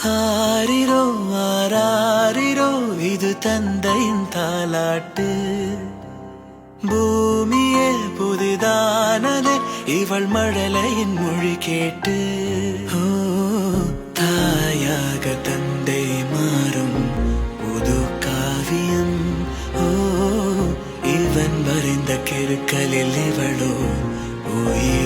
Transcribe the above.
ஆரிரோ ஆராரிரோ இது தந்தையின் தாலாட்டு. பூமியே புதிதானதே இவள் மழலையின் மொழி கேட்டு. ஓ தாயாக தந்தை மாறும் புது காவியம். ஓ இவன் வரைந்த கிருக்கலில் இவளோ உயிர்